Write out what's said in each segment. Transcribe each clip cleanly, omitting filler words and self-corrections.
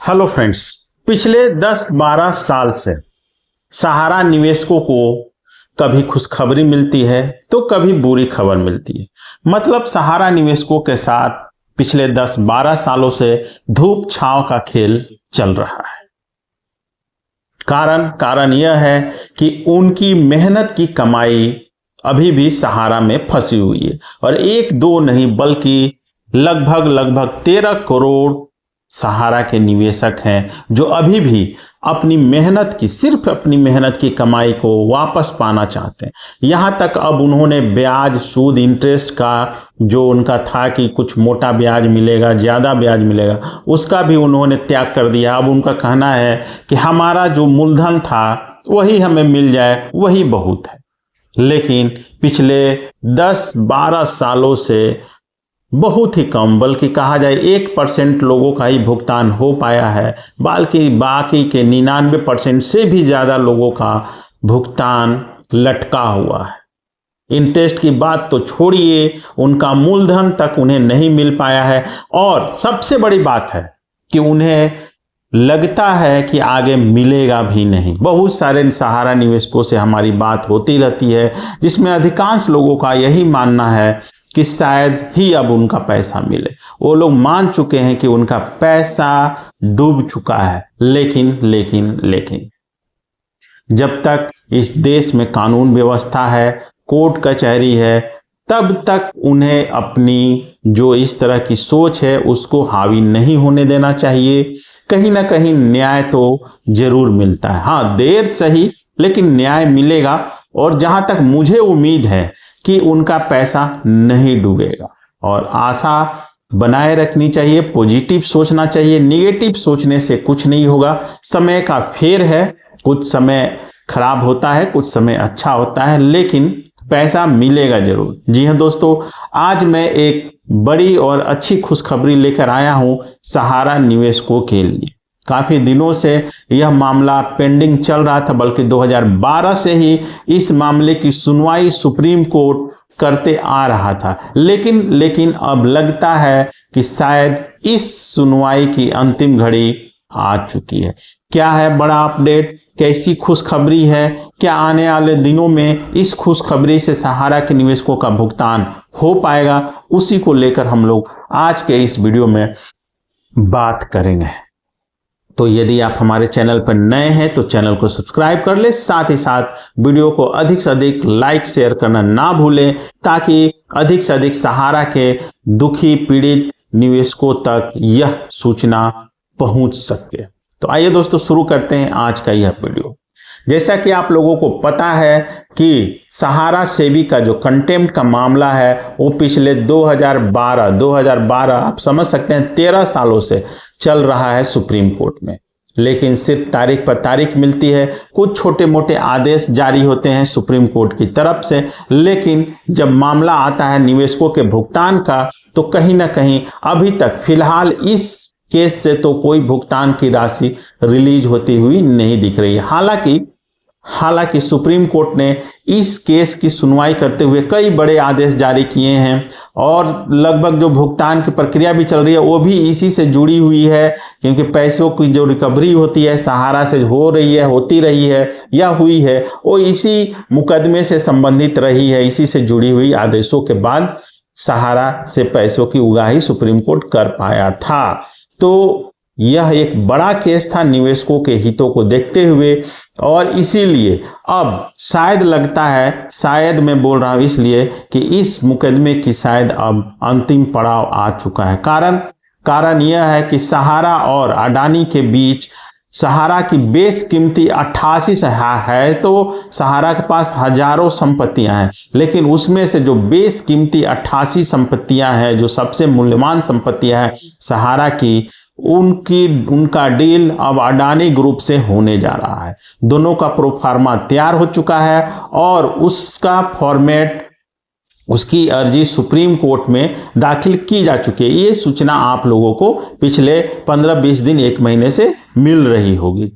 Hello friends, पिछले 10-12 साल से सहारा निवेशकों को कभी खुशखबरी मिलती है तो कभी बुरी खबर मिलती है। मतलब सहारा निवेशकों के साथ पिछले 10-12 सालों से धूप छांव का खेल चल रहा है। कारण यह है कि उनकी मेहनत की कमाई अभी भी सहारा में फंसी हुई है और एक दो नहीं बल्कि लगभग 13 करोड़ सहारा के निवेशक हैं जो अभी भी सिर्फ अपनी मेहनत की कमाई को वापस पाना चाहते हैं। यहां तक अब उन्होंने ब्याज, सूद, इंटरेस्ट का जो उनका था कि कुछ मोटा ब्याज मिलेगा, ज्यादा ब्याज मिलेगा, उसका भी उन्होंने त्याग कर दिया। अब उनका कहना है कि हमारा जो मूलधन था वही हमें मिल जाए, वही बहुत है। लेकिन पिछले 10-12 सालों से बहुत ही कम, बल्कि कहा जाए 1% लोगों का ही भुगतान हो पाया है, बल्कि बाकी के 99% से भी ज़्यादा लोगों का भुगतान लटका हुआ है। इंटरेस्ट की बात तो छोड़िए, उनका मूलधन तक उन्हें नहीं मिल पाया है। और सबसे बड़ी बात है कि उन्हें लगता है कि आगे मिलेगा भी नहीं। बहुत सारे सहारा निवेशकों से हमारी बात होती रहती है जिसमें अधिकांश लोगों का यही मानना है कि शायद ही अब उनका पैसा मिले। वो लोग मान चुके हैं कि उनका पैसा डूब चुका है। लेकिन जब तक इस देश में कानून व्यवस्था है, कोर्ट कचहरी है, तब तक उन्हें अपनी जो इस तरह की सोच है उसको हावी नहीं होने देना चाहिए। कहीं ना कहीं न्याय तो जरूर मिलता है, हाँ देर सही, लेकिन न्याय मिलेगा। और जहां तक मुझे उम्मीद है कि उनका पैसा नहीं डूबेगा और आशा बनाए रखनी चाहिए, पॉजिटिव सोचना चाहिए। नेगेटिव सोचने से कुछ नहीं होगा। समय का फेर है, कुछ समय खराब होता है, कुछ समय अच्छा होता है, लेकिन पैसा मिलेगा जरूर। जी हाँ दोस्तों, आज मैं एक बड़ी और अच्छी खुशखबरी लेकर आया हूं सहारा निवेशकों के लिए। काफी दिनों से यह मामला पेंडिंग चल रहा था, बल्कि 2012 से ही इस मामले की सुनवाई सुप्रीम कोर्ट करते आ रहा था। लेकिन अब लगता है कि शायद इस सुनवाई की अंतिम घड़ी आ चुकी है। क्या है बड़ा अपडेट, कैसी खुशखबरी है, क्या आने वाले दिनों में इस खुशखबरी से सहारा के निवेशकों का भुगतान हो पाएगा, उसी को लेकर हम लोग आज के इस वीडियो में बात करेंगे। तो यदि आप हमारे चैनल पर नए हैं तो चैनल को सब्सक्राइब कर ले, साथ ही साथ वीडियो को अधिक से अधिक लाइक शेयर करना ना भूलें, ताकि अधिक से अधिक सहारा के दुखी पीड़ित निवेशकों तक यह सूचना पहुंच सके। तो आइए दोस्तों शुरू करते हैं आज का यह वीडियो। जैसा कि आप लोगों को पता है कि सहारा सेबी का जो कंटेम्प्ट का मामला है वो पिछले 2012 आप समझ सकते हैं 13 सालों से चल रहा है सुप्रीम कोर्ट में। लेकिन सिर्फ तारीख पर तारीख मिलती है, कुछ छोटे मोटे आदेश जारी होते हैं सुप्रीम कोर्ट की तरफ से, लेकिन जब मामला आता है निवेशकों के भुगतान का तो कहीं ना कहीं अभी तक फिलहाल इस केस से तो कोई भुगतान की राशि रिलीज होती हुई नहीं दिख रही है। हालांकि सुप्रीम कोर्ट ने इस केस की सुनवाई करते हुए कई बड़े आदेश जारी किए हैं और लगभग जो भुगतान की प्रक्रिया भी चल रही है वो भी इसी से जुड़ी हुई है, क्योंकि पैसों की जो रिकवरी होती है सहारा से हो रही है, होती रही है या हुई है, वो इसी मुकदमे से संबंधित रही है। इसी से जुड़ी हुई आदेशों के बाद सहारा से पैसों की उगाही सुप्रीम कोर्ट कर पाया था। तो यह एक बड़ा केस था निवेशकों के हितों को देखते हुए, और इसीलिए अब शायद लगता है, शायद मैं बोल रहा हूं इसलिए कि इस मुकदमे की शायद अब अंतिम पड़ाव आ चुका है। कारण यह है कि सहारा और अडानी के बीच सहारा की बेस कीमती 88 है, तो सहारा के पास हजारों संपत्तियां हैं, लेकिन उसमें से जो बेस कीमती 88 संपत्तियां हैं, जो सबसे मूल्यवान संपत्तियां हैं सहारा की, उनका डील अब अडानी ग्रुप से होने जा रहा है। दोनों का प्रोफार्मा तैयार हो चुका है और उसका फॉर्मेट, उसकी अर्जी सुप्रीम कोर्ट में दाखिल की जा चुकी है। ये सूचना आप लोगों को पिछले 15-20 दिन, 1 महीने से मिल रही होगी।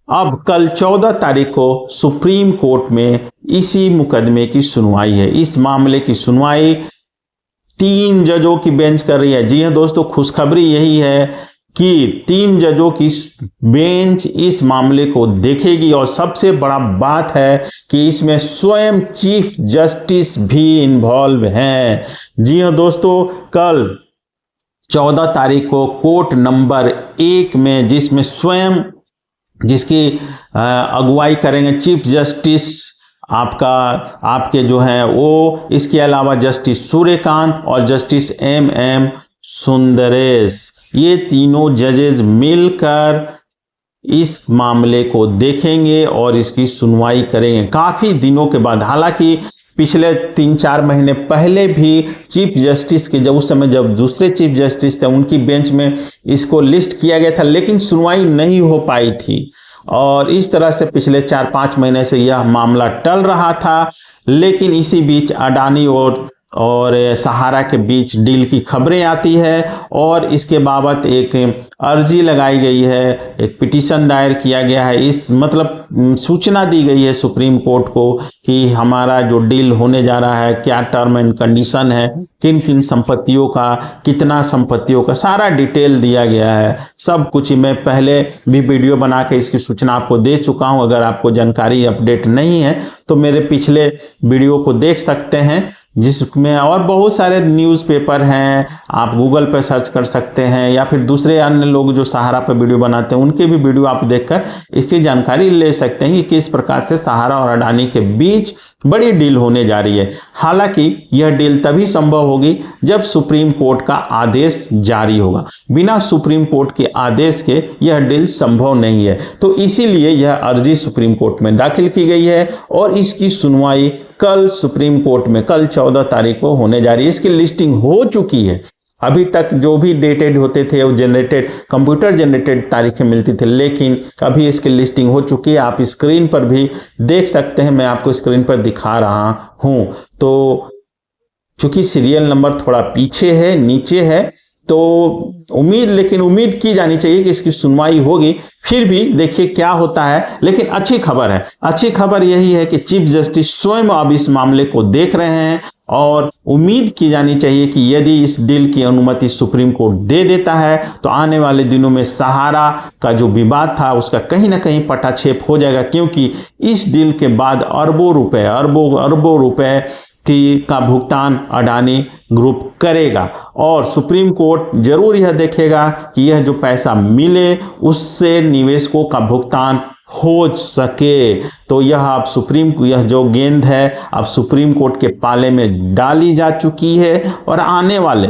अब कल 14 तारीख को सुप्रीम कोर्ट में इसी मुकदमे की सुनवाई है। इस मामले की सुनवाई 3 जजों की बेंच कर रही है। जी हां दोस्तों, खुशखबरी यही है कि 3 जजों की बेंच इस मामले को देखेगी और सबसे बड़ा बात है कि इसमें स्वयं चीफ जस्टिस भी इन्वॉल्व हैं। जी हाँ दोस्तों, कल 14 तारीख को कोर्ट नंबर 1 में जिसकी अगुवाई करेंगे चीफ जस्टिस आपके जो हैं वो, इसके अलावा जस्टिस सूर्यकांत और जस्टिस MM सुंदरेश, ये तीनों जजेस मिलकर इस मामले को देखेंगे और इसकी सुनवाई करेंगे काफी दिनों के बाद। हालांकि पिछले 3-4 महीने पहले भी चीफ जस्टिस के जब दूसरे चीफ जस्टिस थे उनकी बेंच में इसको लिस्ट किया गया था, लेकिन सुनवाई नहीं हो पाई थी और इस तरह से पिछले 4-5 महीने से यह मामला टल रहा था। लेकिन इसी बीच अडानी और सहारा के बीच डील की खबरें आती है और इसके बाबत एक अर्जी लगाई गई है, एक पिटीशन दायर किया गया है। सूचना दी गई है सुप्रीम कोर्ट को कि हमारा जो डील होने जा रहा है, क्या टर्म एंड कंडीशन है, किन किन संपत्तियों का, कितना संपत्तियों का, सारा डिटेल दिया गया है। सब कुछ मैं पहले भी वीडियो बना के इसकी सूचना आपको दे चुका हूं। अगर आपको जानकारी अपडेट नहीं है तो मेरे पिछले वीडियो को देख सकते हैं, जिसमें और बहुत सारे न्यूज़पेपर हैं, आप गूगल पर सर्च कर सकते हैं या फिर दूसरे अन्य लोग जो सहारा पर वीडियो बनाते हैं उनके भी वीडियो आप देखकर इसकी जानकारी ले सकते हैं कि किस प्रकार से सहारा और अडानी के बीच बड़ी डील होने जा रही है। हालांकि यह डील तभी संभव होगी जब सुप्रीम कोर्ट का आदेश जारी होगा। बिना सुप्रीम कोर्ट के आदेश के यह डील संभव नहीं है। तो इसीलिए यह अर्जी सुप्रीम कोर्ट में दाखिल की गई है और इसकी सुनवाई कल सुप्रीम कोर्ट में कल 14 तारीख को होने जा रही है। इसकी लिस्टिंग हो चुकी है। अभी तक जो भी डेटेड होते थे वो कंप्यूटर जनरेटेड तारीखें मिलती थी, लेकिन अभी इसकी लिस्टिंग हो चुकी है। आप स्क्रीन पर भी देख सकते हैं, मैं आपको स्क्रीन पर दिखा रहा हूं। तो चूंकि सीरियल नंबर थोड़ा पीछे है, नीचे है, तो उम्मीद की जानी चाहिए कि इसकी सुनवाई होगी। फिर भी देखिए क्या होता है। लेकिन अच्छी खबर यही है कि चीफ जस्टिस स्वयं अब इस मामले को देख रहे हैं और उम्मीद की जानी चाहिए कि यदि इस डील की अनुमति सुप्रीम कोर्ट दे देता है तो आने वाले दिनों में सहारा का जो विवाद था उसका कहीं ना कहीं पटाक्षेप हो जाएगा, क्योंकि इस डील के बाद अरबों रुपए का भुगतान अडानी ग्रुप करेगा और सुप्रीम कोर्ट जरूर यह देखेगा कि यह जो पैसा मिले उससे निवेशकों का भुगतान हो सके। तो यह जो गेंद है अब सुप्रीम कोर्ट के पाले में डाली जा चुकी है और आने वाले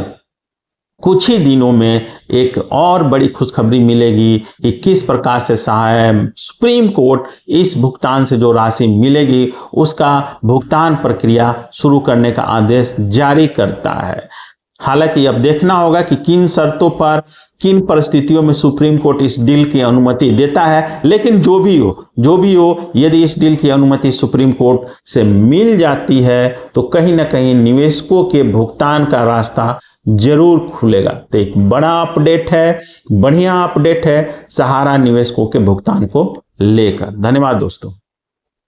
कुछ ही दिनों में एक और बड़ी खुशखबरी मिलेगी कि किस प्रकार से सुप्रीम कोर्ट इस भुगतान से जो राशि मिलेगी उसका भुगतान प्रक्रिया शुरू करने का आदेश जारी करता है। हालांकि अब देखना होगा कि किन शर्तों पर, किन परिस्थितियों में सुप्रीम कोर्ट इस डील की अनुमति देता है। लेकिन जो भी हो, यदि इस डील की अनुमति सुप्रीम कोर्ट से मिल जाती है तो कहीं ना कहीं निवेशकों के भुगतान का रास्ता जरूर खुलेगा। तो एक बढ़िया अपडेट है सहारा निवेशकों के भुगतान को लेकर। धन्यवाद दोस्तों।